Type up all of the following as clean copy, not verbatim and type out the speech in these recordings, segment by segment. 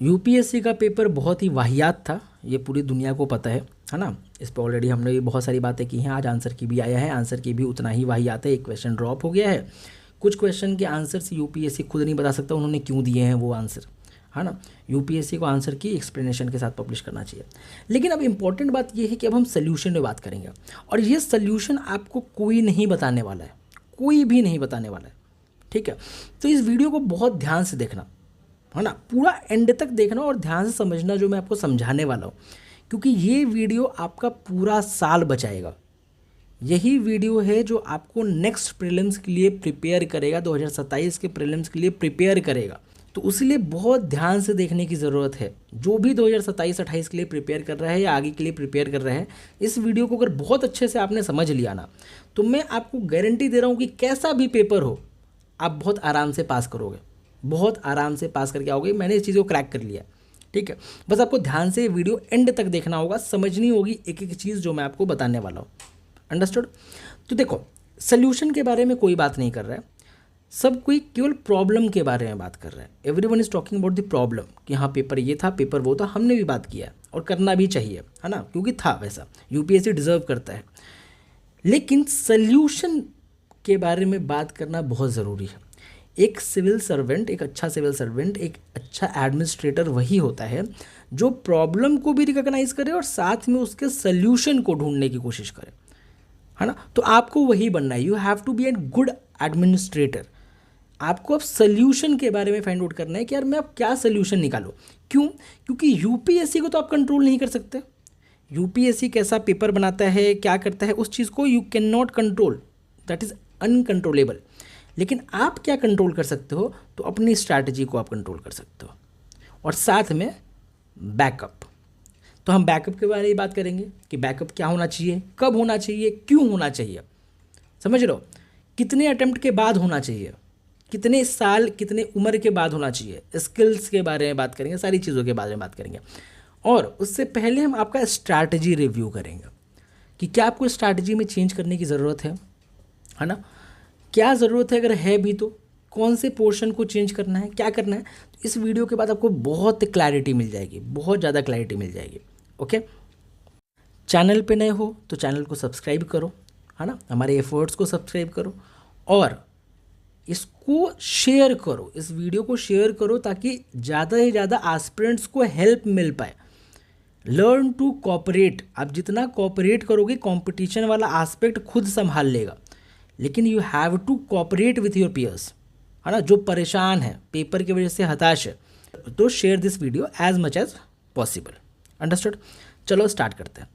UPSC का paper बहुत ही वाहियात था, ये पूरी दुनिया को पता है ना। इस पर ऑलरेडी हमने भी बहुत सारी बातें की हैं। आज आंसर की भी आया है, आंसर की भी उतना ही वाहियात है। एक क्वेश्चन ड्रॉप हो गया है, कुछ क्वेश्चन के आंसर से यूपीएससी खुद नहीं बता सकता उन्होंने क्यों दिए हैं वो आंसर, है ना। यूपीएससी को आंसर की एक्सप्लेनेशन के साथ पब्लिश करना चाहिए। लेकिन अब इंपॉर्टेंट बात ये है कि अब हम सोल्यूशन में बात करेंगे, और ये सोल्यूशन आपको कोई नहीं बताने वाला है, कोई भी नहीं बताने वाला है, ठीक है। तो इस वीडियो को बहुत ध्यान से देखना, है ना, पूरा एंड तक देखना और ध्यान से समझना जो मैं आपको समझाने वाला हूँ, क्योंकि ये वीडियो आपका पूरा साल बचाएगा। यही वीडियो है जो आपको नेक्स्ट प्रीलिम्स के लिए प्रिपेयर करेगा, 2027 के प्रीलिम्स के लिए प्रिपेयर करेगा। तो उसलिए बहुत ध्यान से देखने की ज़रूरत है। जो भी 2027-28 के लिए प्रिपेयर कर रहा है या आगे के लिए प्रिपेयर कर रहा है, इस वीडियो को अगर बहुत अच्छे से आपने समझ लिया ना, तो मैं आपको गारंटी दे रहा हूँ कि कैसा भी पेपर हो आप बहुत आराम से पास करोगे, बहुत आराम से पास करके आओगे। मैंने इस चीज़ को क्रैक कर लिया, ठीक है। बस आपको ध्यान से वीडियो एंड तक देखना होगा, समझनी होगी एक एक चीज़ जो मैं आपको बताने वाला हूँ। अंडरस्टूड। तो देखो, सोल्यूशन के बारे में कोई बात नहीं कर रहा है, सब कोई केवल प्रॉब्लम के बारे में बात कर रहा है। Everyone is talking about the problem, कि हाँ पेपर ये था, पेपर वो था। हमने भी बात किया और करना भी चाहिए, है ना, क्योंकि था वैसा, यूपीएससी डिजर्व करता है। लेकिन सोल्यूशन के बारे में बात करना बहुत ज़रूरी है। एक सिविल सर्वेंट, एक अच्छा सिविल सर्वेंट, एक अच्छा एडमिनिस्ट्रेटर वही होता है जो प्रॉब्लम को भी रिकॉग्नाइज करे और साथ में उसके सोल्यूशन को ढूंढने की कोशिश करे, है ना। तो आपको वही बनना है। You have to be a good administrator. आपको अब सोल्यूशन के बारे में फाइंड आउट करना है कि यार मैं अब क्या सोल्यूशन निकालूं। क्यों? क्योंकि यूपीएससी को तो आप कंट्रोल नहीं कर सकते। यूपीएससी कैसा पेपर बनाता है, क्या करता है, उस चीज़ को you can not control, that is uncontrollable. लेकिन आप क्या कंट्रोल कर सकते हो? तो अपनी स्ट्रैटेजी को आप कंट्रोल कर सकते हो, और साथ में बैकअप। तो हम बैकअप के बारे में बात करेंगे कि बैकअप क्या होना चाहिए, कब होना चाहिए, क्यों होना चाहिए, समझ लो, कितने अटेम्प्ट के बाद होना चाहिए, कितने साल, कितने उम्र के बाद होना चाहिए, स्किल्स के बारे में बात करेंगे, सारी चीज़ों के बारे में बात करेंगे। और उससे पहले हम आपका स्ट्रैटेजी रिव्यू करेंगे कि क्या आपको स्ट्रैटेजी में चेंज करने की ज़रूरत है ना, क्या ज़रूरत है, अगर है भी तो कौन से पोर्शन को चेंज करना है, क्या करना है। तो इस वीडियो के बाद आपको बहुत क्लैरिटी मिल जाएगी, बहुत ज़्यादा क्लैरिटी मिल जाएगी। ओके, चैनल पे नए हो तो चैनल को सब्सक्राइब करो, है ना, हमारे एफर्ट्स को सब्सक्राइब करो, और इसको शेयर करो, इस वीडियो को शेयर करो ताकि ज़्यादा से ज़्यादा एस्पिरेंट्स को हेल्प मिल पाए। Learn to cooperate. आप जितना कोऑपरेट करोगे, कंपटीशन वाला एस्पेक्ट खुद संभाल लेगा। लेकिन you have to cooperate with your peers, है ना, जो परेशान है, पेपर की वजह से हताश है। तो share this video as much as possible. Understood. चलो स्टार्ट करते हैं।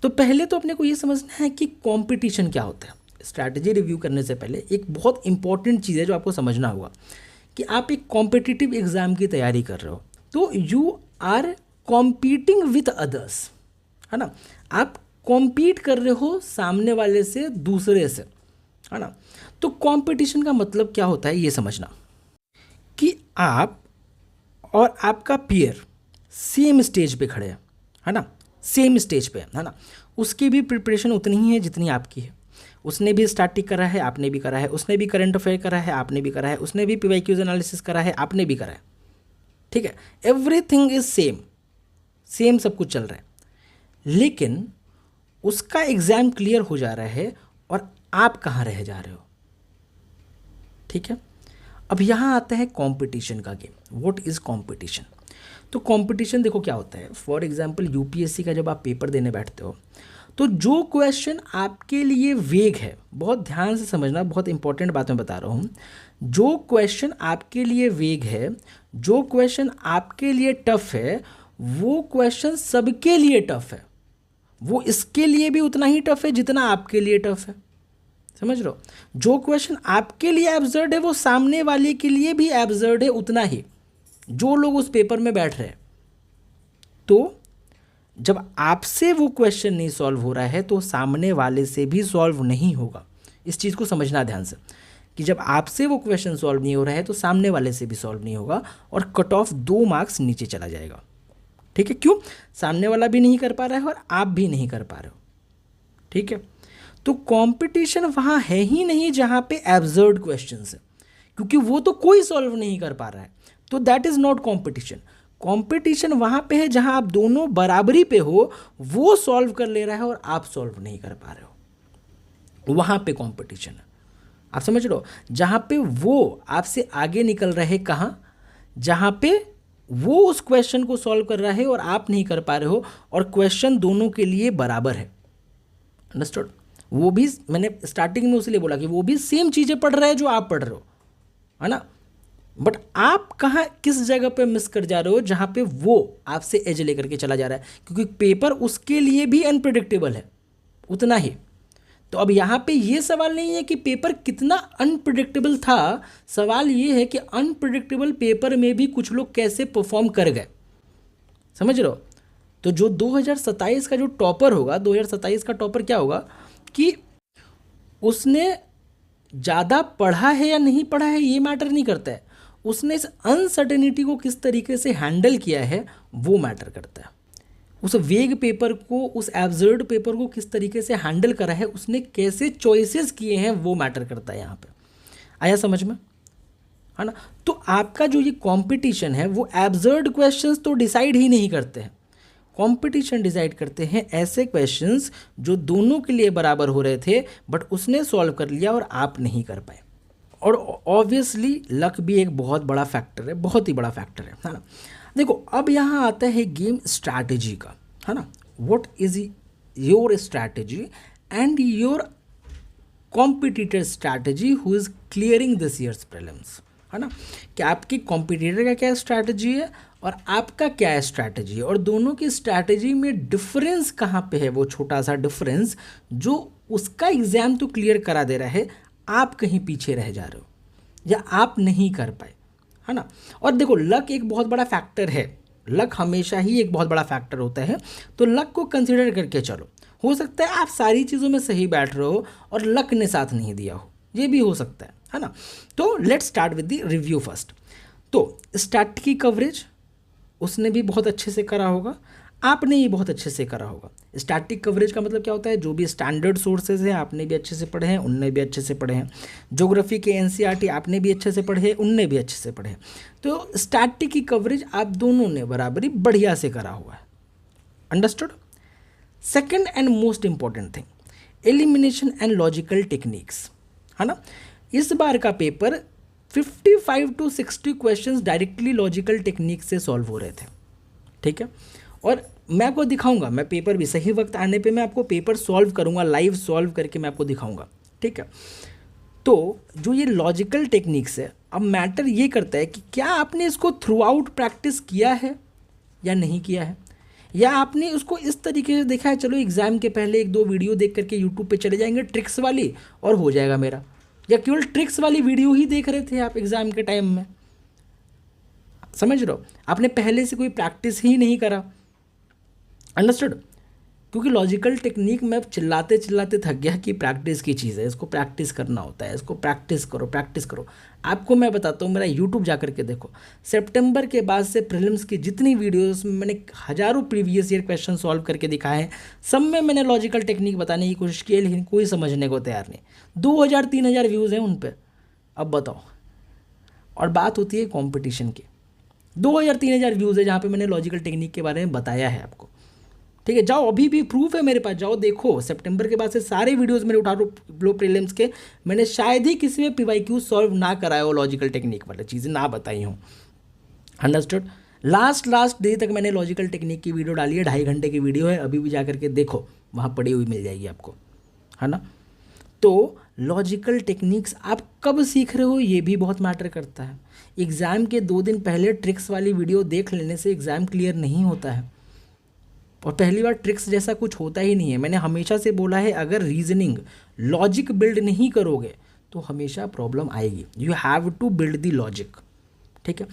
तो पहले तो अपने को ये समझना है कि कंपटीशन क्या होता है। स्ट्रैटेजी रिव्यू करने से पहले एक बहुत इंपॉर्टेंट चीज़ है जो आपको समझना होगा कि आप एक कॉम्पिटिटिव एग्जाम की तैयारी कर रहे हो, तो you are competing with others, है ना। आप कॉम्पीट कर रहे हो सामने वाले से, दूसरे से, है ना। तो कंपटीशन का मतलब क्या होता है ये समझना, कि आप और आपका पीयर सेम स्टेज पे खड़े हैं, है ना, सेम स्टेज पे है ना। उसकी भी प्रिपरेशन उतनी ही है जितनी आपकी है। उसने भी स्टैटिक करा है, आपने भी करा है। उसने भी करंट अफेयर करा है, आपने भी करा है। उसने भी पीवाईक्यूज एनालिसिस करा है, आपने भी करा है, ठीक है। एवरीथिंग इज सेम, सेम सब कुछ चल रहा है। लेकिन उसका एग्जाम क्लियर हो जा रहा है और आप कहाँ रह जा रहे हो, ठीक है। अब यहाँ आता है कंपटीशन का गेम। What is competition? तो कंपटीशन देखो क्या होता है। फॉर एग्जांपल यूपीएससी का जब आप पेपर देने बैठते हो, तो जो क्वेश्चन आपके लिए वेग है, बहुत ध्यान से समझना, बहुत इंपॉर्टेंट बात मैं बता रहा हूँ। जो क्वेश्चन आपके लिए वेग है, जो क्वेश्चन आपके लिए टफ है, वो क्वेश्चन सबके लिए टफ है। वो इसके लिए भी उतना ही टफ है जितना आपके लिए टफ है, समझ लो। जो क्वेश्चन आपके लिए एब्सर्ड है, वो सामने वाले के लिए भी एब्सर्ड है उतना ही, जो लोग उस पेपर में बैठ रहे हैं। तो जब आपसे वो क्वेश्चन नहीं सॉल्व हो रहा है, तो सामने वाले से भी सॉल्व नहीं होगा। इस चीज़ को समझना ध्यान से, कि जब आपसे वो क्वेश्चन सॉल्व नहीं हो रहा है, तो सामने वाले से भी सॉल्व नहीं होगा, और कट ऑफ 2 मार्क्स नीचे चला जाएगा, ठीक है। क्यों? सामने वाला भी नहीं कर पा रहा है और आप भी नहीं कर पा रहे हो, ठीक है। तो कंपटीशन वहाँ है ही नहीं जहाँ पे एब्सर्ड क्वेश्चंस है, क्योंकि वो तो कोई सॉल्व नहीं कर पा रहा है। तो that is not competition. Competition वहाँ पे है जहाँ आप दोनों बराबरी पे हो, वो सॉल्व कर ले रहा है और आप सॉल्व नहीं कर पा रहे हो, वहाँ पे कंपटीशन है। आप समझ रहे हो, जहाँ पे वो आपसे आगे निकल रहे, कहाँ, जहाँ पे वो उस क्वेश्चन को सॉल्व कर रहा है और आप नहीं कर पा रहे हो, और क्वेश्चन दोनों के लिए बराबर है। अंडरस्टूड? वो भी, मैंने स्टार्टिंग में उसलिए बोला कि वो भी सेम चीज़ें पढ़ रहे हैं जो आप पढ़ रहे हो, है ना, बट आप कहाँ किस जगह पे मिस कर जा रहे हो जहाँ पे वो आपसे एज लेकर के चला जा रहा है, क्योंकि पेपर उसके लिए भी अनप्रिडिक्टेबल है उतना ही। तो अब यहाँ पे ये सवाल नहीं है कि पेपर कितना अनप्रिडिक्टेबल था, सवाल ये है कि अनप्रिडिक्टेबल पेपर में भी कुछ लोग कैसे परफॉर्म कर गए। समझ रहे हो? तो जो 2027 का जो टॉपर होगा, 2027 का टॉपर क्या होगा कि उसने ज़्यादा पढ़ा है या नहीं पढ़ा है ये मैटर नहीं करता है, उसने इस अनसर्टेनिटी को किस तरीके से हैंडल किया है वो मैटर करता है। उस वेग पेपर को, उस एब्सर्ड पेपर को किस तरीके से हैंडल करा है, उसने कैसे चॉइसेस किए हैं, वो मैटर करता है यहाँ पे। आया समझ में, है ना? तो आपका जो ये कंपटीशन है वो एब्सर्ड क्वेश्चंस तो डिसाइड ही नहीं करते हैं, कंपटीशन डिसाइड करते हैं ऐसे क्वेश्चंस जो दोनों के लिए बराबर हो रहे थे बट उसने सॉल्व कर लिया और आप नहीं कर पाए। और ऑब्वियसली लक भी एक बहुत बड़ा फैक्टर है, बहुत ही बड़ा फैक्टर है ना। देखो अब यहाँ आता है गेम स्ट्रैटेजी का, है ना। What is your strategy and your competitor strategy who is clearing this years prelims, है ना, कि आपकी कॉम्पिटिटर का क्या स्ट्रैटेजी है और आपका क्या स्ट्रैटेजी है, और दोनों की स्ट्रैटेजी में डिफरेंस कहाँ पे है, वो छोटा सा डिफरेंस जो उसका एग्ज़ाम तो क्लियर करा दे रहा है, आप कहीं पीछे रह जा रहे हो या आप नहीं कर पाए, है ना। और देखो लक एक बहुत बड़ा फैक्टर है, लक हमेशा ही एक बहुत बड़ा फैक्टर होता है, तो लक को कंसिडर करके चलो। हो सकता है आप सारी चीज़ों में सही बैठ रहे हो और लक ने साथ नहीं दिया हो, ये भी हो सकता है ना। तो let's start with the review first. तो स्टैट की कवरेज उसने भी बहुत अच्छे से करा होगा, आपने ही बहुत अच्छे से करा होगा। स्टैटिक कवरेज का मतलब क्या होता है, जो भी स्टैंडर्ड सोर्सेज हैं आपने भी अच्छे से पढ़े हैं, उनने भी अच्छे से पढ़े हैं। ज्योग्राफी के एनसीईआरटी आपने भी अच्छे से पढ़े हैं, उनने भी अच्छे से पढ़े हैं। तो स्टैटिक की कवरेज आप दोनों ने बराबरी बढ़िया से करा हुआ है। Understood? Second and most important thing, elimination and logical techniques, है ना। इस बार का paper 55 to 60 questions directly logical technique से सॉल्व हो रहे थे, ठीक है। और मैं आपको दिखाऊंगा, मैं पेपर भी सही वक्त आने पे मैं आपको पेपर सॉल्व करूंगा, लाइव सॉल्व करके मैं आपको दिखाऊंगा, ठीक है। तो जो ये लॉजिकल टेक्निक्स है, अब मैटर ये करता है कि क्या आपने इसको थ्रू आउट प्रैक्टिस किया है या नहीं किया है, या आपने उसको इस तरीके से देखा है चलो एग्ज़ाम के पहले एक दो वीडियो देख करके यूट्यूब पे चले जाएंगे ट्रिक्स वाली और हो जाएगा मेरा, या केवल ट्रिक्स वाली वीडियो ही देख रहे थे आप एग्ज़ाम के टाइम में। समझ रहे हो, आपने पहले से कोई प्रैक्टिस ही नहीं करा। अंडरस्टूड? क्योंकि लॉजिकल टेक्निक में चिल्लाते चिल्लाते थक गया कि प्रैक्टिस की चीज़ है, इसको प्रैक्टिस करना होता है, इसको प्रैक्टिस करो प्रैक्टिस करो। आपको मैं बताता हूँ, मेरा यूट्यूब जा करके देखो, सितंबर के बाद से प्रीलिम्स की जितनी वीडियोस में मैंने हज़ारों प्रीवियस ईयर क्वेश्चन सॉल्व करके दिखाए हैं, सब में मैंने लॉजिकल टेक्निक बताने की कोशिश की है, लेकिन कोई समझने को तैयार नहीं। 2000-3000 व्यूज़ हैं उन पर, अब बताओ। और बात होती है कॉम्पिटिशन की, 2000-3000 व्यूज़ है जहाँ पर मैंने लॉजिकल टेक्निक के बारे में बताया है आपको, ठीक है। जाओ, अभी भी प्रूफ है मेरे पास, जाओ देखो, सितंबर के बाद से सारे वीडियोस मैंने उठा लो प्रीलिम्स के, मैंने शायद ही किसी में PYQ सॉल्व ना कराया हो, लॉजिकल टेक्निक वाली चीज़ें ना बताई हूँ। अंडरस्टूड? लास्ट डे तक मैंने लॉजिकल टेक्निक की वीडियो डाली है, 2.5 घंटे की वीडियो है, अभी भी जा करके देखो, वहाँ पड़ी हुई मिल जाएगी आपको, है ना। तो लॉजिकल टेक्निक्स आप कब सीख रहे हो ये भी बहुत मैटर करता है। एग्ज़ाम के 2 दिन पहले ट्रिक्स वाली वीडियो देख लेने से एग्ज़ाम क्लियर नहीं होता है, और पहली बार ट्रिक्स जैसा कुछ होता ही नहीं है। मैंने हमेशा से बोला है, अगर रीजनिंग लॉजिक बिल्ड नहीं करोगे तो हमेशा प्रॉब्लम आएगी। You have to build the logic, ठीक है।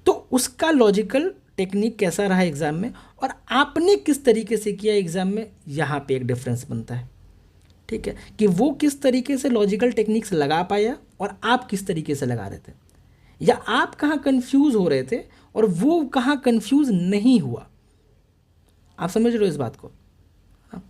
तो उसका लॉजिकल टेक्निक कैसा रहा एग्ज़ाम में और आपने किस तरीके से किया एग्ज़ाम में, यहाँ पे एक डिफरेंस बनता है, ठीक है, कि वो किस तरीके से लॉजिकल टेक्निक्स लगा पाया और आप किस तरीके से लगा रहे थे, या आप कहाँ कन्फ्यूज़ हो रहे थे और वो कहाँ कन्फ्यूज़ नहीं हुआ। आप समझ रहे हो इस बात को? हाँ?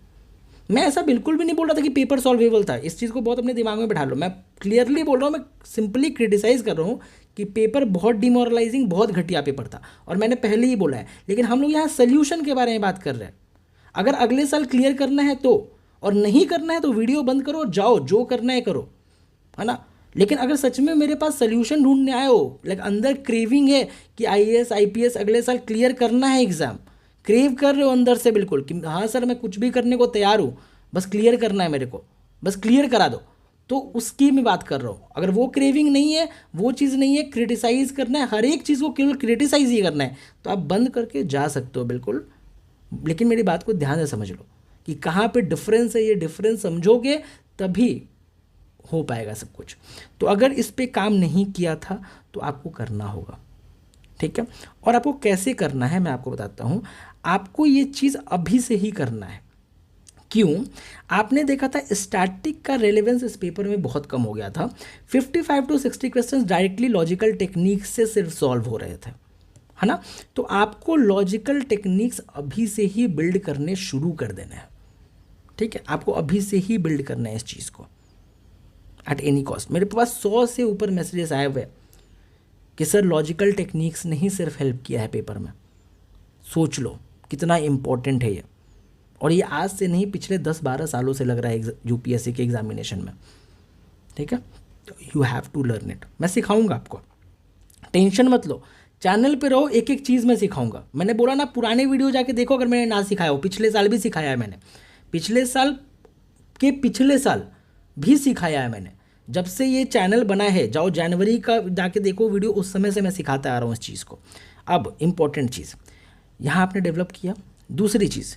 मैं ऐसा बिल्कुल भी नहीं बोल रहा था कि पेपर सॉल्वेबल था, इस चीज़ को बहुत अपने दिमाग में बैठा लो। मैं क्लियरली बोल रहा हूँ, मैं सिंपली क्रिटिसाइज़ कर रहा हूँ कि पेपर बहुत डिमोरलाइजिंग, बहुत घटिया पेपर था, और मैंने पहले ही बोला है। लेकिन हम लोग यहाँ सोल्यूशन के बारे में बात कर रहे हैं। अगर अगले साल क्लियर करना है तो, और नहीं करना है तो वीडियो बंद करो, जाओ जो करना है करो, है ना। लेकिन अगर सच में मेरे पास सोल्यूशन ढूंढने आए हो, लाइक अंदर क्रेविंग है कि आईएएस आईपीएस अगले साल क्लियर करना है एग्ज़ाम, क्रेव कर रहे हो अंदर से बिल्कुल कि हाँ सर मैं कुछ भी करने को तैयार हूँ, बस क्लियर करना है मेरे को, बस क्लियर करा दो, तो उसकी मैं बात कर रहा हूँ। अगर वो क्रेविंग नहीं है, वो चीज़ नहीं है, क्रिटिसाइज करना है, हर एक चीज़ को केवल क्रिटिसाइज ही करना है, तो आप बंद करके जा सकते हो बिल्कुल। लेकिन मेरी बात को ध्यान से समझ लो कि कहाँ पे डिफरेंस है, ये डिफरेंस समझोगे तभी हो पाएगा सब कुछ। तो अगर इस पे काम नहीं किया था तो आपको करना होगा, ठीक है। और आपको कैसे करना है मैं आपको बताता हूँ। आपको ये चीज़ अभी से ही करना है। क्यों? आपने देखा था स्टैटिक का रेलेवेंस इस पेपर में बहुत कम हो गया था। 55 to 60 questions directly logical technique से सिर्फ सॉल्व हो रहे थे, है ना। तो आपको लॉजिकल टेक्निक्स अभी से ही बिल्ड करने शुरू कर देना है, ठीक है। आपको अभी से ही बिल्ड करना है इस चीज़ को एट एनी कॉस्ट। मेरे पास 100 से ऊपर मैसेजेस आए हुए कि सर लॉजिकल टेक्निक्स ने ही सिर्फ हेल्प किया है पेपर में। सोच लो कितना इम्पोर्टेंट है ये, और ये आज से नहीं पिछले 10-12 सालों से लग रहा है यूपीएससी के एग्जामिनेशन में, ठीक है। You have to learn it. मैं सिखाऊंगा आपको, टेंशन मत लो, चैनल पे रहो, एक एक चीज़ मैं सिखाऊंगा। मैंने बोला ना पुराने वीडियो जाके देखो अगर मैंने ना सिखाया हो, पिछले साल भी सिखाया है मैंने, पिछले साल के पिछले साल भी सिखाया है मैंने। जब से ये चैनल बना है, जाओ जनवरी का जाके देखो वीडियो, उस समय से मैं सिखाता आ रहा हूँ इस चीज़ को। अब इम्पॉर्टेंट चीज़ यहाँ आपने डेवलप किया। दूसरी चीज़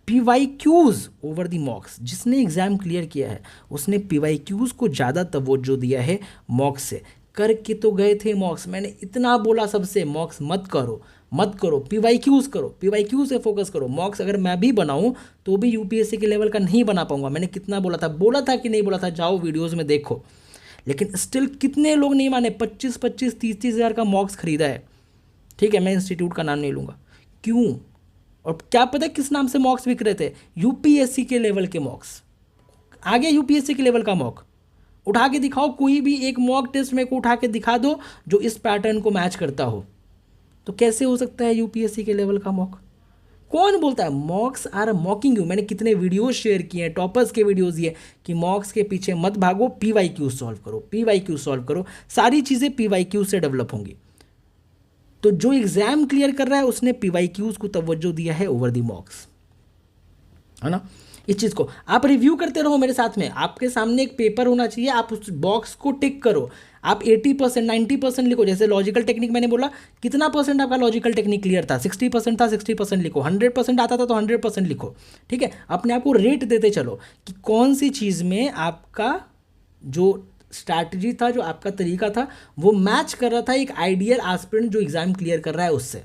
PYQs ओवर द मॉक्स। जिसने एग्ज़ाम क्लियर किया है उसने PYQs को ज़्यादा तवज्जो दिया है मॉक्स से। करके तो गए थे मॉक्स, मैंने इतना बोला सबसे मॉक्स मत करो मत करो, PYQs करो, PYQ से फोकस करो। मॉक्स अगर मैं भी बनाऊं तो भी यूपीएससी के लेवल का नहीं बना पाऊंगा। मैंने कितना बोला था कि नहीं बोला था, जाओ वीडियोज़ में देखो। लेकिन स्टिल कितने लोग नहीं माने, 25-25, 30-30 हज़ार का मॉक्स खरीदा है, ठीक है। मैं इंस्टीट्यूट का नाम नहीं लूँगा, क्यों? और क्या पता किस नाम से मॉक्स बिक रहे थे? यूपीएससी के लेवल के मॉक्स। आ गया यूपीएससी के लेवल का मॉक, उठा के दिखाओ, कोई भी एक मॉक टेस्ट में को उठा के दिखा दो जो इस पैटर्न को मैच करता हो। तो कैसे हो सकता है यूपीएससी के लेवल का मॉक? कौन बोलता है मॉक्स आर मॉकिंग यू? मैंने कितने वीडियोस शेयर किए हैं, टॉपर्स के वीडियोस दिए कि मॉक्स के पीछे मत भागो, PYQ सॉल्व करो, PYQ सॉल्व करो, सारी चीज़ें PYQ से डेवलप होंगी। तो जो एग्ज़ाम क्लियर कर रहा है उसने PYQs को तवज्जो दिया है ओवर दी मॉक्स, है ना। इस चीज़ को आप रिव्यू करते रहो मेरे साथ में। आपके सामने एक पेपर होना चाहिए, आप उस बॉक्स को टिक करो। आप 80% 90% लिखो। जैसे लॉजिकल टेक्निक मैंने बोला, कितना परसेंट आपका लॉजिकल टेक्निक क्लियर था? 60% था, 60% लिखो। 100% आता था तो 100% लिखो, ठीक है। अपने आप को रेट देते चलो कि कौन सी चीज़ में आपका जो स्ट्रैटेजी था, जो आपका तरीका था, वो मैच कर रहा था एक आइडियल एस्पिरेंट जो एग्जाम क्लियर कर रहा है उससे।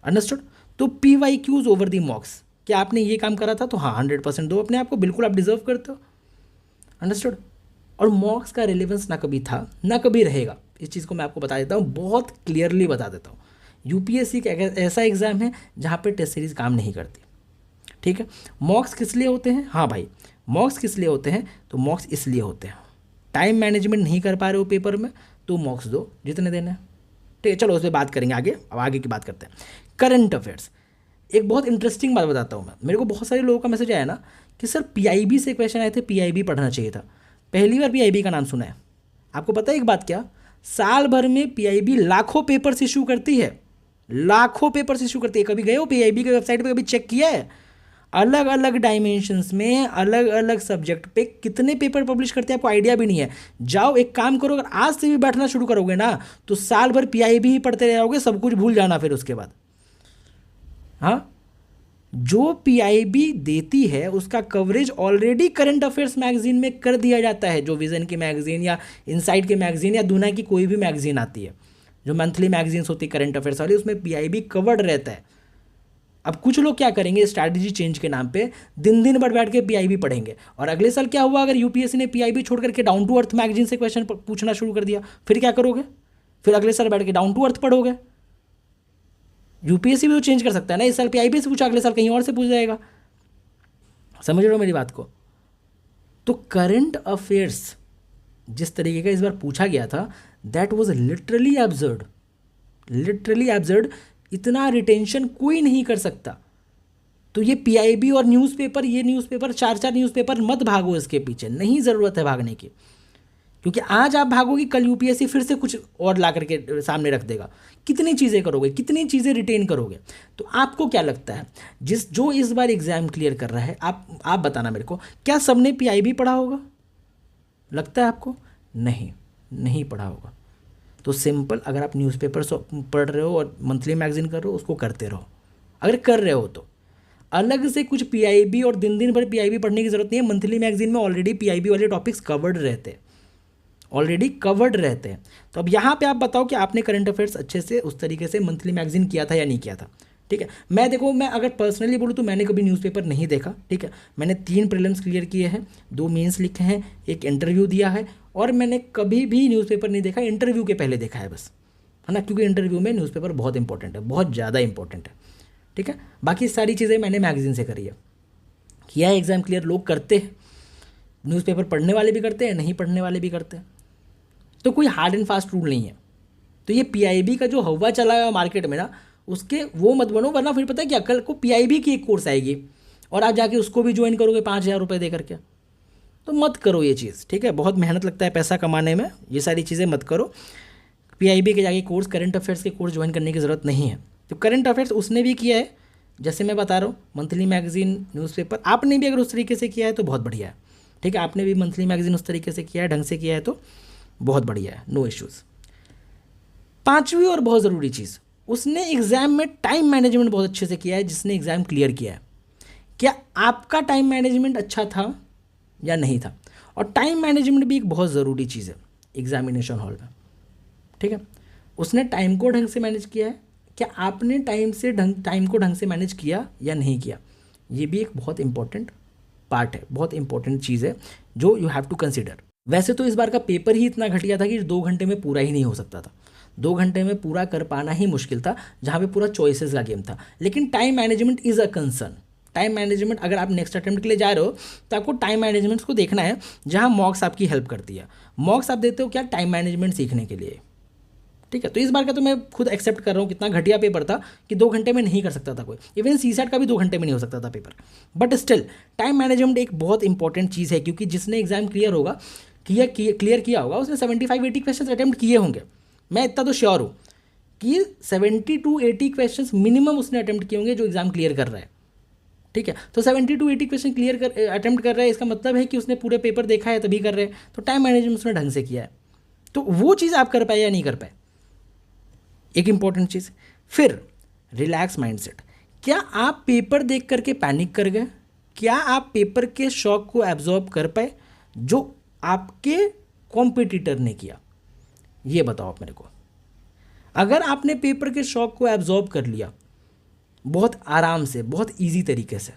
अंडरस्टूड? तो PYQs ओवर दी मॉक्स, क्या आपने ये काम करा था? तो हाँ 100% दो अपने आप को, बिल्कुल आप डिजर्व करते हो। अंडरस्टूड? और मॉक्स का रिलेवेंस ना कभी था ना कभी रहेगा, इस चीज़ को मैं आपको बता देता हूँ, बहुत क्लियरली बता देता हूँ। यूपीएससी का ऐसा एग्जाम है जहाँ पे टेस्ट सीरीज काम नहीं करती, ठीक है। मॉक्स किस लिए होते हैं? हाँ भाई, मॉक्स किस लिए होते हैं? तो मॉक्स इसलिए होते हैं, टाइम मैनेजमेंट नहीं कर पा रहे हो पेपर में तो मॉक्स दो जितने देना है, ठीक है। चलो उस पर बात करेंगे आगे। अब आगे की बात करते हैं, करंट अफेयर्स। एक बहुत इंटरेस्टिंग बात बताता हूँ मैं। मेरे को बहुत सारे लोगों का मैसेज आया ना कि सर PIB से क्वेश्चन आए थे, PIB पढ़ना चाहिए था। पहली बार PIB का नाम सुना है। आपको पता है एक बात क्या, साल भर में PIB लाखों पेपर्स इशू करती है, लाखों पेपर्स इशू करती है। कभी गए हो PIB के वेबसाइट पर, कभी चेक किया है? अलग अलग डायमेंशंस में अलग अलग सब्जेक्ट पे कितने पेपर पब्लिश करते हैं आपको आइडिया भी नहीं है। जाओ एक काम करो, अगर आज से भी बैठना शुरू करोगे ना तो साल भर PIB ही पढ़ते रहोगे, सब कुछ भूल जाना फिर उसके बाद। हाँ, जो PIB देती है उसका coverage already current affairs magazine में कर दिया जाता है। जो विजन की मैगजीन या इनसाइट की मैगजीन या दुनिया की कोई भी मैगजीन आती है, जो मंथली मैगजीन्स होती है करंट अफेयर्स वाली, उसमें PIB कवर्ड रहता है। अब कुछ लोग क्या करेंगे, स्ट्रैटेजी चेंज के नाम पे दिन दिन भर बैठ के PIB पढ़ेंगे। और अगले साल क्या हुआ, अगर यूपीएससी ने PIB छोड़ करके डाउन टू अर्थ मैगजीन से क्वेश्चन पूछना शुरू कर दिया, फिर क्या करोगे? फिर अगले साल बैठ के डाउन टू अर्थ पढ़ोगे। यूपीएससी भी तो चेंज कर सकता है ना, इस साल PIB से पूछा, अगले साल कहीं और से पूछ जाएगा। समझ रहे हो मेरी बात को? तो करंट अफेयर्स जिस तरीके का इस बार पूछा गया था, that was literally absurd, literally absurd. इतना रिटेंशन कोई नहीं कर सकता। तो ये पीआईबी और न्यूज़पेपर, ये न्यूज़पेपर, चार चार न्यूज़पेपर मत भागो इसके पीछे, नहीं ज़रूरत है भागने की, क्योंकि आज आप भागोगे कल यूपीएससी फिर से कुछ और ला करके सामने रख देगा। कितनी चीज़ें करोगे, कितनी चीज़ें रिटेन करोगे। तो आपको क्या लगता है, जो इस बार एग्ज़ाम क्लियर कर रहा है, आप बताना मेरे को, क्या सबने पीआईबी पढ़ा होगा? लगता है आपको? नहीं, नहीं पढ़ा होगा। तो सिंपल, अगर आप न्यूज़पेपर पढ़ रहे हो और मंथली मैगजीन कर रहे हो, उसको करते रहो। अगर कर रहे हो तो अलग से कुछ पीआईबी और दिन दिन भर पीआईबी पढ़ने की ज़रूरत नहीं है। मंथली मैगजीन में ऑलरेडी पीआईबी वाले टॉपिक्स कवर्ड रहते हैं, ऑलरेडी कवर्ड रहते हैं। तो अब यहाँ पे आप बताओ कि आपने करंट अफेयर्स अच्छे से उस तरीके से मंथली मैगजीन किया था या नहीं किया था। ठीक है, मैं अगर पर्सनली बोलूँ तो मैंने कभी न्यूज़पेपर नहीं देखा। ठीक है, मैंने 3 प्रीलिम्स क्लियर किए हैं, 2 मेंस लिखे हैं, एक इंटरव्यू दिया है, और मैंने कभी भी न्यूज़पेपर नहीं देखा, इंटरव्यू के पहले देखा है बस, है ना, क्योंकि इंटरव्यू में न्यूज़पेपर बहुत इंपॉर्टेंट है, बहुत ज़्यादा इंपॉर्टेंट है। ठीक है, बाकी सारी चीज़ें मैंने मैगजीन से करी है, किया है एग्ज़ाम क्लियर। लोग करते हैं, न्यूज़पेपर पढ़ने वाले भी करते हैं, नहीं पढ़ने वाले भी करते हैं। तो कोई हार्ड एंड फास्ट रूल नहीं है। तो ये पीआईबी का जो हवा चला है मार्केट में ना, उसके वो मत बनो, वरना फिर पता है क्या, कल को पीआईबी की एक कोर्स आएगी और आप जाके उसको भी ज्वाइन करोगे 5,000 रुपये दे करके। तो मत करो ये चीज़। ठीक है, बहुत मेहनत लगता है पैसा कमाने में, ये सारी चीज़ें मत करो। पीआईबी के जाके कोर्स, करंट अफेयर्स के कोर्स ज्वाइन करने की ज़रूरत नहीं है। तो करंट अफेयर्स उसने भी किया है, जैसे मैं बता रहा हूँ, मंथली मैगजीन, न्यूज़पेपर, आपने भी अगर उस तरीके से किया है तो बहुत बढ़िया है। ठीक है, आपने भी मंथली मैगजीन उस तरीके से किया है, ढंग से किया है, तो बहुत बढ़िया है, नो इश्यूज़। 5वीं और बहुत ज़रूरी चीज़, उसने एग्ज़ाम में टाइम मैनेजमेंट बहुत अच्छे से किया है, जिसने एग्ज़ाम क्लियर किया है। क्या आपका टाइम मैनेजमेंट अच्छा था या नहीं था? और टाइम मैनेजमेंट भी एक बहुत ज़रूरी चीज़ है एग्जामिनेशन हॉल में। ठीक है, उसने टाइम को ढंग से मैनेज किया है, क्या आपने टाइम को ढंग से मैनेज किया या नहीं किया? ये भी एक बहुत इंपॉर्टेंट पार्ट है, बहुत इंपॉर्टेंट चीज़ है जो यू हैव टू कंसिडर। वैसे तो इस बार का पेपर ही इतना घटिया था कि 2 घंटे में पूरा ही नहीं हो सकता था, 2 घंटे में पूरा कर पाना ही मुश्किल था, जहाँ पे पूरा चॉइसेस का गेम था। लेकिन time management is a concern. Time management, अगर आप नेक्स्ट अटेम्प्ट के लिए जा रहे हो तो आपको टाइम मैनेजमेंट को देखना है, जहाँ मॉक्स आपकी हेल्प करती है। मॉक्स आप देते हो क्या, टाइम मैनेजमेंट सीखने के लिए। ठीक है, तो इस बार का तो मैं खुद एक्सेप्ट कर रहा हूँ, कितना घटिया पेपर था कि 2 घंटे में नहीं कर सकता था कोई। इवन सीसैट का भी 2 घंटे में नहीं हो सकता था paper. But still time management एक बहुत इंपॉर्टेंट चीज़ है, क्योंकि जिसने एग्जाम क्लियर किया होगा उसने 75-80 क्वेश्चन अटैम्प्ट किए होंगे। मैं इतना तो श्योर हूँ कि 70-80 क्वेश्चन मिनिमम उसने अटैम्प्ट किए होंगे जो एग्जाम क्लियर कर रहा है। ठीक है, तो 70-80 क्वेश्चन अटैम्प्ट कर रहा है, इसका मतलब है कि उसने पूरे पेपर देखा है तभी कर रहे हैं। तो टाइम मैनेजमेंट उसने ढंग से किया है। तो वो चीज़ आप कर पाए या नहीं कर पाए, एक इंपॉर्टेंट चीज़। फिर रिलैक्स माइंडसेट। क्या आप पेपर देख करके पैनिक कर गए? क्या आप पेपर के शॉक को एब्जॉर्ब कर पाए जो आपके कॉम्पिटिटर ने किया? ये बताओ आप मेरे को। अगर आपने पेपर के शॉक को एब्जॉर्ब कर लिया बहुत आराम से, बहुत इजी तरीके से,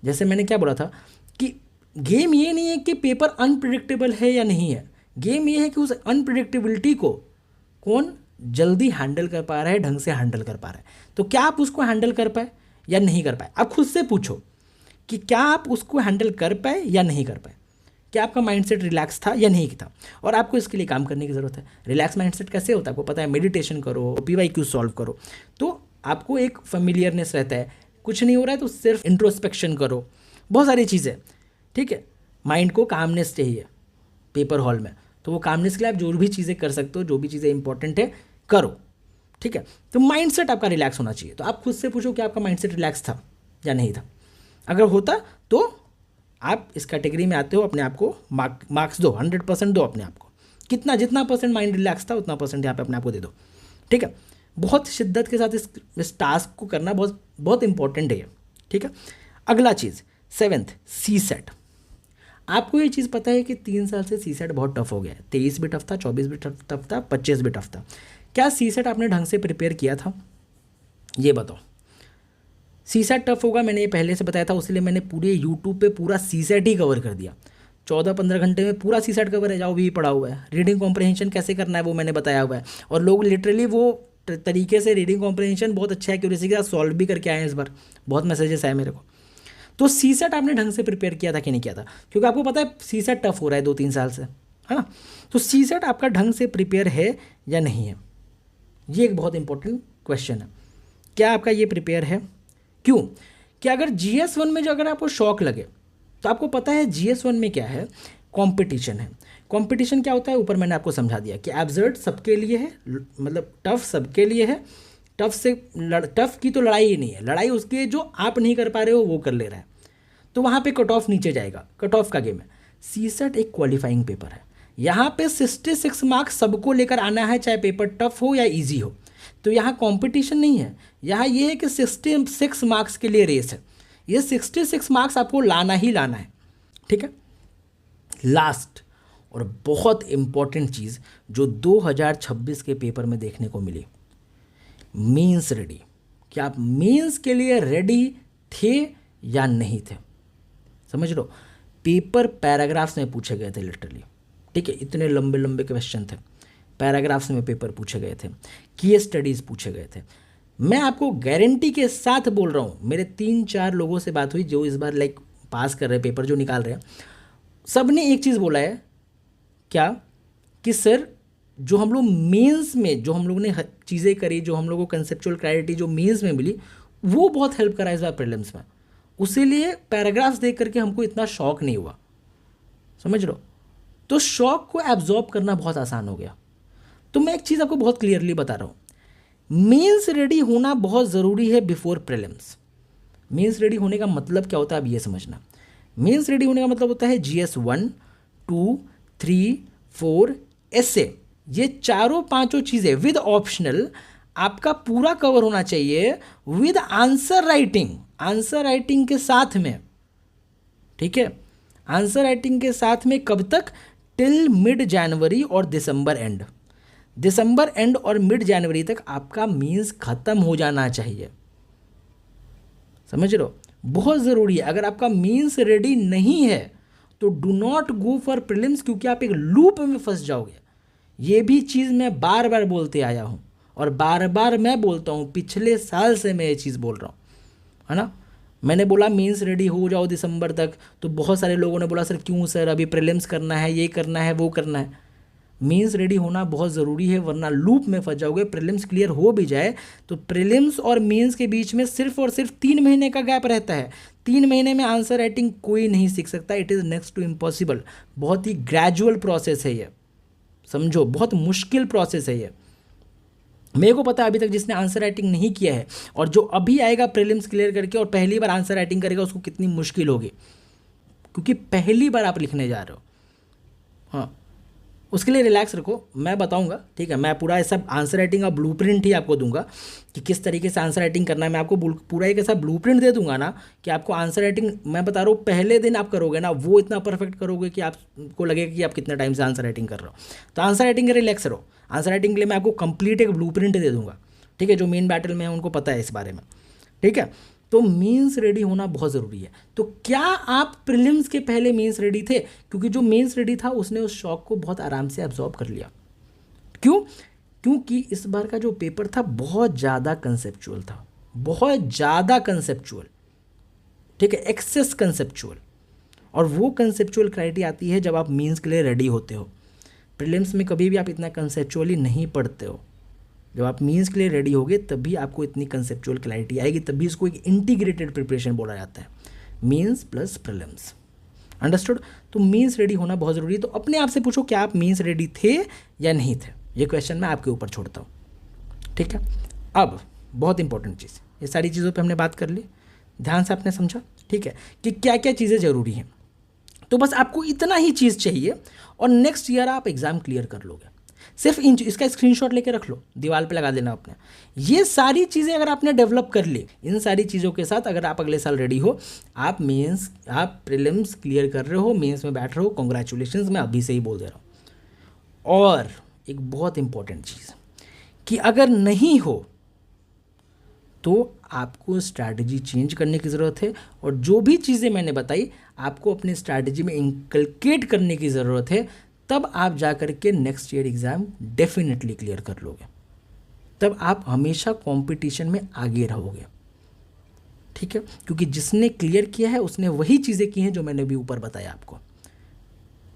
जैसे मैंने क्या बोला था कि गेम ये नहीं है कि पेपर अनप्रिडिक्टेबल है या नहीं है, गेम ये है कि उस अनप्रिडिक्टेबिलिटी को कौन जल्दी हैंडल कर पा रहा है, ढंग से हैंडल कर पा रहा है। तो क्या आप उसको हैंडल कर पाए या नहीं कर पाए? आप खुद से पूछो कि क्या आप उसको हैंडल कर पाए या नहीं कर पाए, क्या आपका माइंडसेट रिलैक्स था या नहीं था। और आपको इसके लिए काम करने की ज़रूरत है। रिलैक्स माइंडसेट कैसे होता है आपको पता है, मेडिटेशन करो, PYQ सॉल्व करो, तो आपको एक फेमिलियरनेस रहता है। कुछ नहीं हो रहा है तो सिर्फ इंट्रोस्पेक्शन करो, बहुत सारी चीज़ें। ठीक है, माइंड को कामनेस चाहिए पेपर हॉल में, तो वो कामनेस के लिए आप जो भी चीज़ें कर सकते हो, जो भी चीज़ें इंपॉर्टेंट है करो। ठीक है, तो माइंडसेट आपका रिलैक्स होना चाहिए। तो आप खुद से पूछो कि आपका माइंडसेट रिलैक्स था या नहीं था। अगर होता तो आप इस कैटेगरी में आते हो, अपने आप को मार्क्स दो, 100% दो अपने आप को। जितना परसेंट माइंड रिलैक्स था उतना परसेंट यहाँ पे अपने आप को दे दो। ठीक है, बहुत शिद्दत के साथ इस टास्क को करना बहुत बहुत इंपॉर्टेंट है ये। ठीक है, अगला चीज़ 7th CSET। आपको ये चीज़ पता है कि 3 साल से CSET बहुत टफ हो गया है। 23 भी टफ था, 24 भी टफ था, 25 भी टफ था। क्या CSET आपने ढंग से प्रिपेयर किया था? ये बताओ। CSET टफ होगा, मैंने ये पहले से बताया था, इसलिए मैंने पूरे यूट्यूब पे पूरा CSET ही कवर कर दिया। 14-15 घंटे में पूरा CSET कवर है, जाओ भी पढ़ा हुआ है। रीडिंग कॉम्प्रहेंशन कैसे करना है वो मैंने बताया हुआ है, और लोग लिटरली वो तरीके से रीडिंग कॉम्प्रहेंशन बहुत अच्छा एक्यूरेसी के साथ सॉल्व भी करके आए हैं इस बार। बहुत मैसेजेस आए मेरे को। तो CSET आपने ढंग से प्रिपेयर किया था कि नहीं किया था? क्योंकि आपको पता है CSET टफ हो रहा है 2-3 साल से, है ना। तो सीसेट आपका ढंग से प्रिपेयर है या नहीं है, ये एक बहुत इंपॉर्टेंट क्वेश्चन है। क्या आपका ये प्रिपेयर है? क्यों कि अगर GS1 में जो अगर आपको शॉक लगे तो आपको पता है GS1 में क्या है, कंपटीशन है। कंपटीशन क्या होता है, ऊपर मैंने आपको समझा दिया कि एब्सर्ड सबके लिए है, मतलब टफ सबके लिए है। टफ की तो लड़ाई ही नहीं है, लड़ाई उसकी जो आप नहीं कर पा रहे हो वो कर ले रहा है, तो वहाँ पे कट ऑफ नीचे जाएगा, कट ऑफ का गेम है। सीसेट एक क्वालिफाइंग पेपर है, यहाँ पे 66 मार्क्स सबको लेकर आना है, चाहे पेपर टफ हो या इजी हो। तो यहाँ कंपटीशन नहीं है, यहाँ ये है कि 66 मार्क्स के लिए रेस है, ये 66 मार्क्स आपको लाना ही लाना है, ठीक है। लास्ट और बहुत इंपॉर्टेंट चीज़ जो 2026 के पेपर में देखने को मिली, मीन्स रेडी। क्या आप मीन्स के लिए रेडी थे या नहीं थे? समझ लो, पेपर पैराग्राफ्स में पूछे गए थे लिटरली, ठीक है, इतने लंबे लंबे क्वेश्चन थे, पैराग्राफ्स में पेपर पूछे गए थे, केस स्टडीज़ पूछे गए थे। मैं आपको गारंटी के साथ बोल रहा हूँ, मेरे 3-4 लोगों से बात हुई जो इस बार लाइक पास कर रहे हैं पेपर, जो निकाल रहे हैं, सब ने एक चीज़ बोला है, क्या कि सर जो हम लोग मेंस में जो हम लोग ने चीज़ें करी, जो हम लोग को कंसेप्चुअल क्लैरिटी जो मेंस में मिली, वो बहुत हेल्प करा इस बार प्रीलिम्स में, उसीलिए पैराग्राफ्स देख करके हमको इतना शॉक नहीं हुआ, समझ लो। तो शॉक को एब्जॉर्ब करना बहुत आसान हो गया। तो मैं एक चीज़ आपको बहुत क्लियरली बता रहा हूँ, मेंस रेडी होना बहुत ज़रूरी है बिफोर प्रीलिम्स। मेंस रेडी होने का मतलब क्या होता है, अब ये समझना। मेंस रेडी होने का मतलब होता है GS1, 2, 3, 4 ऐसे, ये चारों पांचों चीज़ें विद ऑप्शनल आपका पूरा कवर होना चाहिए, विद आंसर राइटिंग के साथ में, ठीक है। आंसर राइटिंग के साथ में कब तक? टिल मिड जनवरी और दिसंबर एंड और मिड जनवरी तक आपका मीन्स खत्म हो जाना चाहिए, समझ लो, बहुत ज़रूरी है। अगर आपका मीन्स रेडी नहीं है तो do not go for prelims, क्योंकि आप एक लूप में फंस जाओगे। ये भी चीज़ मैं बार बार बोलते आया हूँ और बार बार मैं बोलता हूँ, पिछले साल से मैं ये चीज़ बोल रहा हूँ, है ना। मैंने बोला मीन्स रेडी हो जाओ दिसंबर तक, तो बहुत सारे लोगों ने बोला सर क्यों सर, अभी प्रीलिम्स करना है, ये करना है, वो करना है। मीन्स रेडी होना बहुत ज़रूरी है, वरना लूप में फंस जाओगे। प्रीलिम्स क्लियर हो भी जाए तो प्रीलिम्स और मीन्स के बीच में सिर्फ और सिर्फ 3 महीने का गैप रहता है। 3 महीने में आंसर राइटिंग कोई नहीं सीख सकता, it is next to impossible. बहुत ही ग्रेजुअल प्रोसेस है ये, समझो, बहुत मुश्किल प्रोसेस है ये। मेरे को पता है अभी तक जिसने आंसर राइटिंग नहीं किया है और जो अभी आएगा प्रीलिम्स क्लियर करके और पहली बार आंसर राइटिंग करेगा, उसको कितनी मुश्किल होगी, क्योंकि पहली बार आप लिखने जा रहे हो। हाँ, उसके लिए रिलैक्स रखो, मैं बताऊंगा, ठीक है। मैं पूरा ऐसा आंसर राइटिंग का ब्लूप्रिंट ही आपको दूंगा कि किस तरीके से आंसर राइटिंग करना है। मैं आपको पूरा एक ऐसा ब्लूप्रिंट दे दूंगा ना कि आपको आंसर राइटिंग, मैं बता रहा हूँ, पहले दिन आप करोगे ना, वो इतना परफेक्ट करोगे कि आपको लगेगा कि आप कितना टाइम से आंसर राइटिंग कर रहे हो। तो आंसर राइटिंग का रिलैक्स रहो। आंसर राइटिंग के लिए मैं आपको कंप्लीट एक ब्लूप्रिंट दे दूंगा, ठीक है। जो मेन बैटल में है उनको पता है इस बारे में, ठीक है। तो मीन्स रेडी होना बहुत ज़रूरी है। तो क्या आप प्रीलिम्स के पहले मीन्स रेडी थे? क्योंकि जो मीन्स रेडी था उसने उस शॉक को बहुत आराम से एब्जॉर्ब कर लिया। क्यों? क्योंकि इस बार का जो पेपर था बहुत ज़्यादा कंसेप्चुअल था, बहुत ज़्यादा कंसेप्चुअल, ठीक है, एक्सेस कंसेप्चुअल। और वो कंसेप्चुअल क्लैरिटी आती है जब आप मीन्स के लिए रेडी होते हो। प्रीलिम्स में कभी भी आप इतना कंसेप्चुअली नहीं पढ़ते हो। जब आप मीन्स के लिए रेडी होगे तभी आपको इतनी कंसेप्चुअल क्लैरिटी आएगी, तभी इसको एक इंटीग्रेटेड प्रिपरेशन बोला जाता है, मीन्स प्लस प्रीलिम्स। अंडरस्टूड? तो मीन्स रेडी होना बहुत ज़रूरी है। तो अपने आप से पूछो, क्या आप मीन्स रेडी थे या नहीं थे? ये क्वेश्चन मैं आपके ऊपर छोड़ता हूँ, ठीक है। अब बहुत इंपॉर्टेंट चीज़, ये सारी चीज़ों पर हमने बात कर ली, ध्यान से आपने समझा, ठीक है, कि क्या क्या चीज़ें ज़रूरी हैं। तो बस आपको इतना ही चीज़ चाहिए और नेक्स्ट ईयर आप एग्ज़ाम क्लियर कर लोगे। सिर्फ इसका स्क्रीनशॉट लेके रख लो, दीवार पे लगा देना अपने। ये सारी चीज़ें अगर आपने डेवलप कर ली, इन सारी चीज़ों के साथ अगर आप अगले साल रेडी हो, आप प्रीलिम्स क्लियर कर रहे हो, मेंस में बैठ रहे हो, कॉन्ग्रेचुलेशंस, मैं अभी से ही बोल दे रहा हूँ। और एक बहुत इंपॉर्टेंट चीज़ कि अगर नहीं हो तो आपको स्ट्रैटेजी चेंज करने की ज़रूरत है, और जो भी चीज़ें मैंने बताई आपको अपनी स्ट्रैटेजी में इंकलकेट करने की ज़रूरत है। तब आप जा कर के next year exam definitely clear कर लोगे, तब आप हमेशा कंपटीशन में आगे रहोगे, ठीक है। क्योंकि जिसने क्लियर किया है उसने वही चीज़ें की हैं जो मैंने भी ऊपर बताया आपको,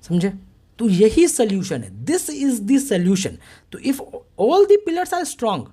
समझे? तो यही सोल्यूशन है, दिस इज द सोल्यूशन। तो if all the pillars are strong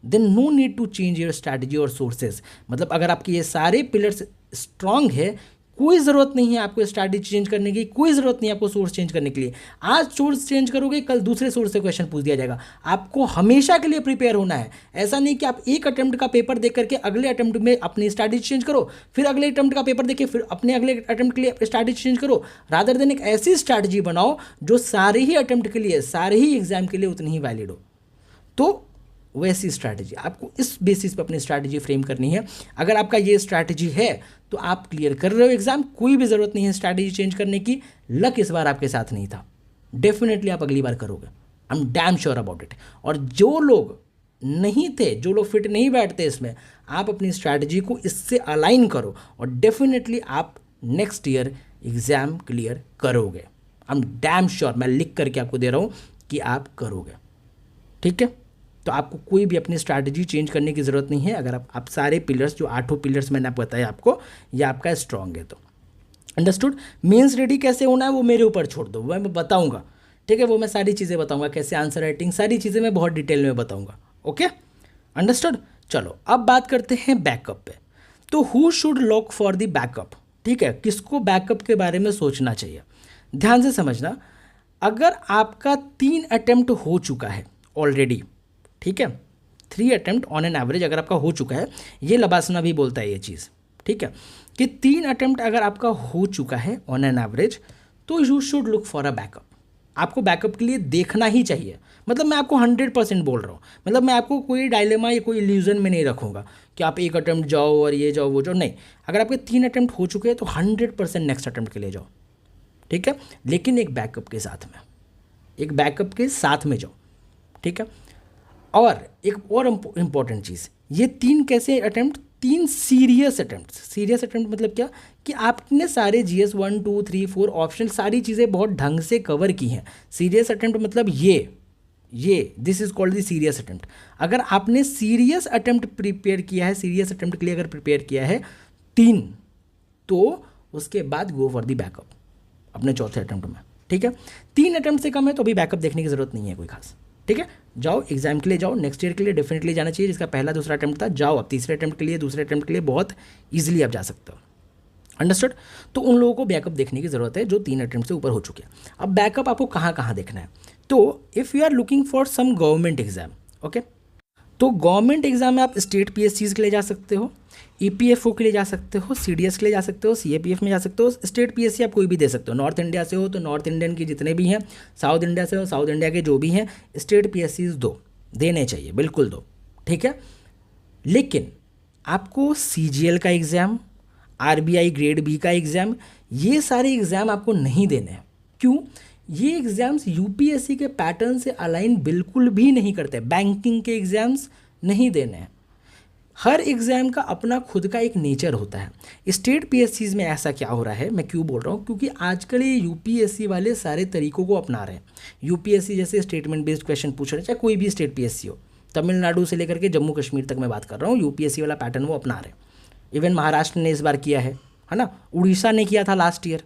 then no need to change your strategy और सोर्सेज। मतलब अगर आपके ये सारे पिलर्स स्ट्रांग है, कोई ज़रूरत नहीं है आपको स्ट्रैटेजी चेंज करने की, कोई ज़रूरत नहीं है आपको सोर्स चेंज करने के लिए। आज सोर्स चेंज करोगे, कल दूसरे सोर्स से क्वेश्चन पूछ दिया जाएगा। आपको हमेशा के लिए प्रिपेयर होना है। ऐसा नहीं कि आप एक अटेम्प्ट का पेपर देख करके अगले अटेम्प्ट में अपनी स्ट्रैटेजी चेंज करो, फिर अगले अटेम्प्ट का पेपर देखे फिर अपने अगले अटेम्प्ट के लिए स्ट्रैटेजी चेंज करो। रादर देन एक ऐसी स्ट्रैटेजी बनाओ जो सारे ही अटेम्प्ट के लिए, सारे ही एग्जाम के लिए उतनी ही वैलिड हो। तो वैसी स्ट्रैटेजी आपको इस बेसिस पे अपनी स्ट्रैटेजी फ्रेम करनी है। अगर आपका ये स्ट्रैटेजी है तो आप क्लियर कर रहे हो एग्जाम, कोई भी ज़रूरत नहीं है स्ट्रैटेजी चेंज करने की। लक इस बार आपके साथ नहीं था, डेफिनेटली आप अगली बार करोगे, I am damn sure about it. और जो लोग नहीं थे, जो लोग फिट नहीं बैठते इसमें, आप अपनी स्ट्रैटेजी को इससे अलाइन करो और डेफिनेटली आप नेक्स्ट ईयर एग्ज़ाम क्लियर करोगे। आई एम डैम श्योर, मैं लिख करके आपको दे रहा हूँ कि आप करोगे। ठीक है, तो आपको कोई भी अपनी स्ट्रैटेजी चेंज करने की ज़रूरत नहीं है। अगर आप सारे पिलर्स, जो 8 पिलर्स मैंने आपको बताया आपको, ये आपका स्ट्रॉन्ग है तो। अंडरस्टूड। मेंस रेडी कैसे होना है वो मेरे ऊपर छोड़ दो, वो मैं बताऊंगा। ठीक है, वो मैं सारी चीज़ें बताऊंगा, कैसे आंसर राइटिंग, सारी चीज़ें मैं बहुत डिटेल में बताऊंगा। Okay, understood. चलो अब बात करते हैं बैकअप पे। तो who should lock for the backup. ठीक है, किसको बैकअप के बारे में सोचना चाहिए, ध्यान से समझना। अगर आपका 3 अटेम्प्ट हो चुका है ऑलरेडी, ठीक है, 3 अटेम्प्ट ऑन एन एवरेज अगर आपका हो चुका है, ये लबासना भी बोलता है ये चीज़, ठीक है, कि 3 अटेम्प्ट अगर आपका हो चुका है ऑन एन एवरेज, तो you should look for a backup. आपको बैकअप के लिए देखना ही चाहिए। मतलब मैं आपको 100% बोल रहा हूँ, मतलब मैं आपको कोई डायलेमा या कोई इल्यूजन में नहीं रखूँगा कि आप 1 अटेम्प्ट जाओ और ये जाओ वो जाओ, नहीं। अगर आपके 3 अटेम्प्ट हो चुके हैं तो 100% नेक्स्ट अटेम्प्ट के लिए जाओ, ठीक है, लेकिन एक बैकअप के साथ में, एक बैकअप के साथ में जाओ, ठीक है। और एक और इम्पॉर्टेंट चीज़, ये 3 कैसे attempt, 3 serious attempt. Serious attempt मतलब क्या, कि आपने सारे GS 1 2 3 4 ऑप्शन सारी चीज़ें बहुत ढंग से कवर की हैं। सीरियस अटेम्प्ट मतलब ये this is called the serious attempt. अगर आपने सीरियस अटेम्प्ट प्रिपेयर किया है, सीरियस अटेम्प्ट के लिए अगर प्रिपेयर किया है 3, तो उसके बाद गो फॉर द बैकअप अपने चौथे अटेम्प्ट में, ठीक है। 3 अटेम्प्ट से कम है तो अभी बैकअप देखने की ज़रूरत नहीं है कोई खास, ठीक है। जाओ एग्जाम के लिए जाओ, नेक्स्ट ईयर के लिए डेफिनेटली जाना चाहिए। जिसका पहला दूसरा अटेम्प्ट था, जाओ अब तीसरे अटेम्प्ट के लिए, दूसरे अटेम्प्ट के लिए बहुत ईजिली आप जा सकते हो। अंडरस्टूड। तो उन लोगों को बैकअप देखने की ज़रूरत है जो 3 अटेम्प्ट से ऊपर हो चुके हैं। अब बैकअप आपको कहाँ कहाँ देखना है, तो if you are looking for some government exam, okay, तो गवर्नमेंट एग्जाम में आप स्टेट PSCs के लिए जा सकते हो, EPFO के लिए जा सकते हो, CDS के लिए जा सकते हो, CAPF में जा सकते हो। स्टेट PSC आप कोई भी दे सकते हो। नॉर्थ इंडिया से हो तो नॉर्थ इंडियन के जितने भी हैं, साउथ इंडिया से हो साउथ इंडिया के जो भी हैं, स्टेट PSCs देने चाहिए, बिल्कुल दो, ठीक है। लेकिन आपको CGL का एग्ज़ाम, RBI ग्रेड B का एग्ज़ाम, ये सारे एग्ज़ाम आपको नहीं देने हैं। क्यों? ये एग्ज़ाम्स UPSC के पैटर्न से अलाइन बिल्कुल भी नहीं करते। बैंकिंग के एग्ज़ाम्स नहीं देने हैं। हर एग्ज़ाम का अपना खुद का एक नेचर होता है। स्टेट PSCs में ऐसा क्या हो रहा है, मैं क्यों बोल रहा हूँ, क्योंकि आजकल ये UPSC वाले सारे तरीकों को अपना रहे हैं। UPSC जैसे स्टेटमेंट बेस्ड क्वेश्चन पूछ रहे हैं, चाहे कोई भी स्टेट PSC हो, तमिलनाडु से लेकर के जम्मू कश्मीर तक मैं बात कर रहा हूँ, UPSC वाला पैटर्न वो अपना रहे हैं। इवन महाराष्ट्र ने इस बार किया है ना, उड़ीसा ने किया था लास्ट ईयर,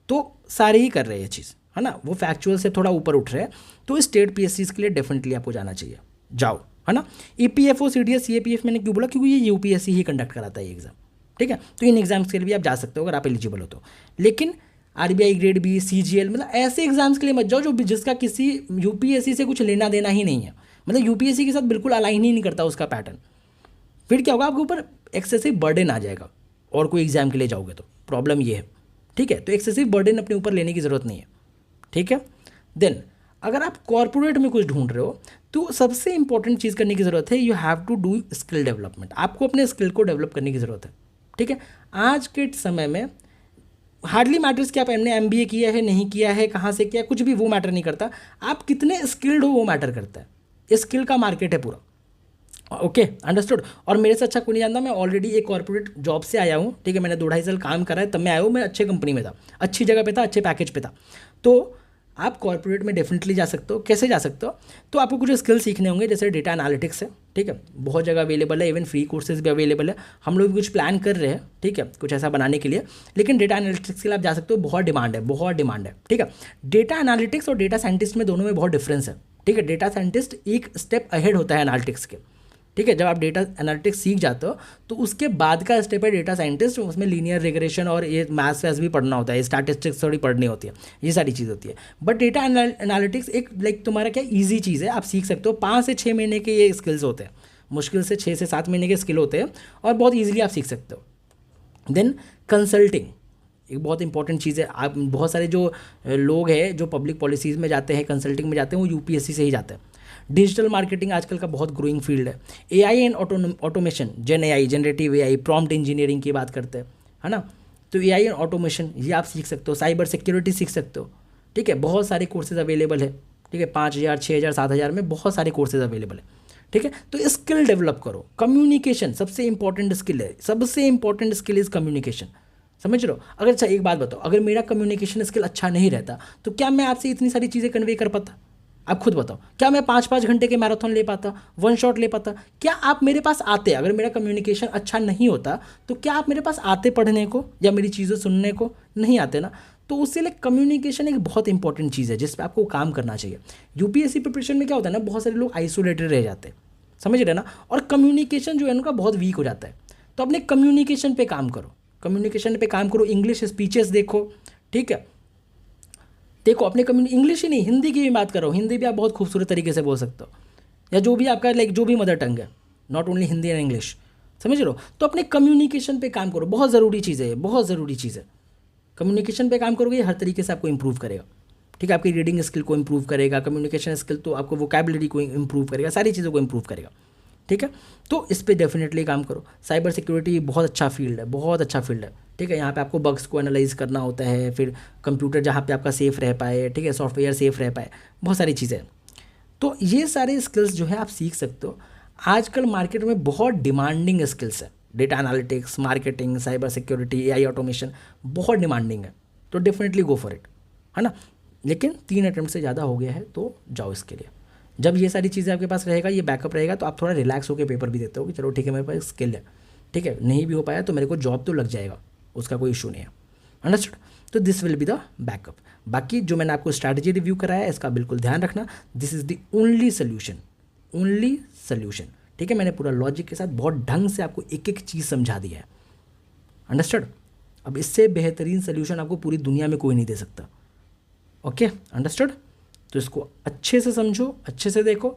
तो सारे ही कर रहे हैं ये चीज़, है ना, वो फैक्चुअल से थोड़ा ऊपर उठ रहे हैं। तो स्टेट PSCs के लिए डेफिनेटली आपको जाना चाहिए, जाओ, है ना। EPFO CDS CAPF मैंने क्यों बोला, क्योंकि ये UPSC ही कंडक्ट कराता है ये एग्ज़ाम, ठीक है। तो इन एग्जाम्स के लिए भी आप जा सकते हो अगर आप एलिजिबल हो तो। लेकिन RBI ग्रेड B, CGL, मतलब ऐसे एग्जाम्स के लिए मत जाओ जो जिसका किसी UPSC से कुछ लेना देना ही नहीं है, मतलब UPSC के साथ बिल्कुल अलाइन ही नहीं करता उसका पैटर्न। फिर क्या होगा, आपके ऊपर एक्सेसिव बर्डन आ जाएगा और कोई एग्जाम के लिए जाओगे तो प्रॉब्लम ये है, ठीक है। तो एक्सेसिव बर्डन अपने ऊपर लेने की ज़रूरत नहीं है, ठीक है। देन अगर आप कॉर्पोरेट में कुछ ढूंढ रहे हो तो सबसे इंपॉर्टेंट चीज़ करने की ज़रूरत है, you have to do skill development. आपको अपने स्किल को डेवलप करने की ज़रूरत है, ठीक है। आज के समय में हार्डली मैटर्स कि आपने MBA किया है नहीं किया है, कहाँ से किया, कुछ भी वो मैटर नहीं करता। आप कितने स्किल्ड हो वो मैटर करता है। स्किल का मार्केट है पूरा, ओके, अंडरस्टूड। और मेरे से अच्छा कोई नहीं जानता, मैं ऑलरेडी एक कॉर्पोरेट जॉब से आया हूँ, ठीक है। मैंने 2-2.5 साल काम करा है, तब मैं आया हूँ, मैं अच्छे कंपनी में था, अच्छी जगह पे था, अच्छे पैकेज पे था। तो आप कॉर्पोरेट में डेफिनेटली जा सकते हो। कैसे जा सकते हो, तो आपको कुछ स्किल सीखने होंगे, जैसे डेटा एनालिटिक्स है, ठीक है, बहुत जगह अवेलेबल है, इवन फ्री कोर्सेज भी अवेलेबल है। हम लोग भी कुछ प्लान कर रहे हैं, ठीक है, कुछ ऐसा बनाने के लिए। लेकिन डेटा एनालिटिक्स के लिए आप जा सकते हो, बहुत डिमांड है, बहुत डिमांड है, ठीक है। डेटा एनालिटिक्स और डेटा साइंटिस्ट में दोनों में बहुत डिफरेंस है, ठीक है। डेटा साइंटिस्ट एक स्टेप अहेड होता है एनालिटिक्स के, ठीक है। जब आप डेटा एनालिटिक्स सीख जाते हो तो उसके बाद का स्टेप है डेटा साइंटिस्ट, उसमें लीनियर रिग्रेशन और ये मैथ्स वैस भी पढ़ना होता है, स्टैटिस्टिक्स थोड़ी पढ़नी होती है, ये सारी चीज़ होती है। बट डेटा एनालिटिक्स एक लाइक तुम्हारा क्या ईजी चीज़ है, आप सीख सकते हो। 5 से 6 महीने के ये स्किल्स होते हैं, मुश्किल से 6 से 7 महीने के स्किल होते हैं और बहुत ईजिली आप सीख सकते हो। देन कंसल्टिंग एक बहुत इंपॉर्टेंट चीज़ है। आप बहुत सारे जो लोग हैं जो पब्लिक पॉलिसीज़ में जाते हैं, कंसल्टिंग में जाते हैं, वो यूपीएससी से ही जाते हैं। डिजिटल मार्केटिंग आजकल का बहुत ग्रोइंग फील्ड है। AI and automation, gen AI, generative AI, prompt engineering की बात करते हैं, है ना। तो एआई एंड ऑटोमेशन ये आप सीख सकते हो। साइबर सिक्योरिटी सीख सकते हो, ठीक है। बहुत सारे कोर्सेज अवेलेबल है, ठीक है। 5,000, 6,000, 7,000 में बहुत सारे कोर्सेज अवेलेबल है, ठीक है। तो स्किल डेवलप करो। कम्युनिकेशन सबसे इंपॉर्टेंट स्किल है, सबसे इंपॉर्टेंट स्किल इज़ कम्युनिकेशन, समझ लो। अगर अच्छा एक बात बताओ, अगर मेरा कम्युनिकेशन स्किल अच्छा नहीं रहता तो क्या मैं आपसे इतनी सारी चीज़ें कन्वे कर पाता? आप खुद बताओ, क्या मैं 5-5 घंटे के मैराथन ले पाता, 1 शॉट ले पाता? क्या आप मेरे पास आते? अगर मेरा कम्युनिकेशन अच्छा नहीं होता तो क्या आप मेरे पास आते पढ़ने को या मेरी चीज़ें सुनने को? नहीं आते ना। तो उससे लिए कम्युनिकेशन एक बहुत इंपॉर्टेंट चीज़ है जिस पर आपको काम करना चाहिए। यूपीएससी प्रिपरेशन में क्या होता है ना, बहुत सारे लोग आइसोलेटेड रह जाते हैं, समझ रहे ना, और कम्युनिकेशन जो है उनका बहुत वीक हो जाता है। तो अपने कम्युनिकेशन पे काम करो, कम्युनिकेशन पे काम करो। इंग्लिश स्पीचेस देखो, ठीक है। देखो अपने इंग्लिश ही नहीं, हिंदी की भी बात करो, हिंदी भी आप बहुत खूबसूरत तरीके से बोल सकते हो, या जो भी आपका लाइक जो भी मदर टंग है, not only Hindi and English, समझ लो। तो अपने कम्युनिकेशन पे काम करो, बहुत ज़रूरी चीज़ है, बहुत ज़रूरी चीज़ है। कम्युनिकेशन पे काम करोगे हर तरीके से आपको इंप्रूव करेगा, ठीक है। आपकी रीडिंग स्किल को इंप्रूव करेगा, कम्युनिकेशन स्किल तो आपको वोकैबुलरी को इंप्रूव करेगा, सारी चीज़ों को इंप्रूव करेगा, ठीक है। तो इस पर डेफिनेटली काम करो। साइबर सिक्योरिटी बहुत अच्छा फील्ड है, बहुत अच्छा फील्ड है, ठीक है। यहाँ पे आपको बग्स को एनालाइज करना होता है, फिर कंप्यूटर जहाँ पे आपका सेफ़ रह पाए, ठीक है, सॉफ्टवेयर सेफ़ रह पाए, बहुत सारी चीज़ें। तो ये सारे स्किल्स जो है आप सीख सकते हो। आजकल मार्केट में बहुत डिमांडिंग स्किल्स है, data analytics, marketing, cyber security, AI automation बहुत डिमांडिंग है। तो डेफिनेटली गो फॉर इट, है ना। लेकिन 3 अटेम्प्ट से ज़्यादा हो गया है तो जाओ इसके लिए। जब ये सारी चीज़ें आपके पास रहेगा, ये बैकअप रहेगा, तो आप थोड़ा रिलैक्स होकर पेपर भी देते हो कि चलो ठीक है मेरे पास स्किल है, ठीक है। नहीं भी हो पाया तो मेरे को जॉब तो लग जाएगा, उसका कोई इशू नहीं है, अंडरस्टूड। तो this will be the backup. बाकी जो मैंने आपको स्ट्रैटेजी रिव्यू कराया है इसका बिल्कुल ध्यान रखना, this is the only solution, only solution, ठीक है। मैंने पूरा लॉजिक के साथ बहुत ढंग से आपको एक एक चीज़ समझा दिया है, अंडरस्टूड। अब इससे बेहतरीन सोल्यूशन आपको पूरी दुनिया में कोई नहीं दे सकता, ओके, अंडरस्टूड। तो इसको अच्छे से समझो, अच्छे से देखो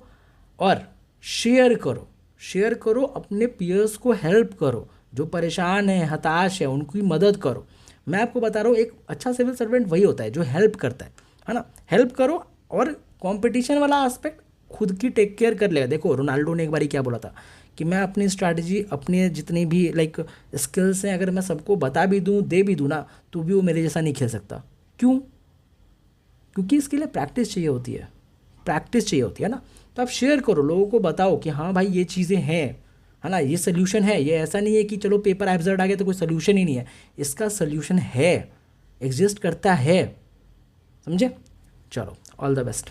और शेयर करो, शेयर करो, अपने पीयर्स को हेल्प करो, जो परेशान है, हताश है, उनकी मदद करो। मैं आपको बता रहा हूँ एक अच्छा सिविल सर्वेंट वही होता है जो हेल्प करता है ना। हेल्प करो और कंपटीशन वाला एस्पेक्ट खुद की टेक केयर कर लेगा। देखो रोनाल्डो ने एक बारी क्या बोला था कि मैं अपनी स्ट्रैटेजी, अपने जितनी भी लाइक स्किल्स हैं, अगर मैं सबको बता भी दूँ, दे भी दूँ ना, तो भी वो मेरे जैसा नहीं खेल सकता। क्यों? क्योंकि इसके लिए प्रैक्टिस चाहिए होती है, प्रैक्टिस चाहिए होती है ना। तो आप शेयर करो, लोगों को बताओ कि हाँ भाई ये चीज़ें हैं, है ना, ये सोल्यूशन है। ये ऐसा नहीं है कि चलो पेपर एब्सर्ड आ गया तो कोई सोल्यूशन ही नहीं है, इसका सोल्यूशन है, एग्जिस्ट करता है, समझे। चलो ऑल द बेस्ट।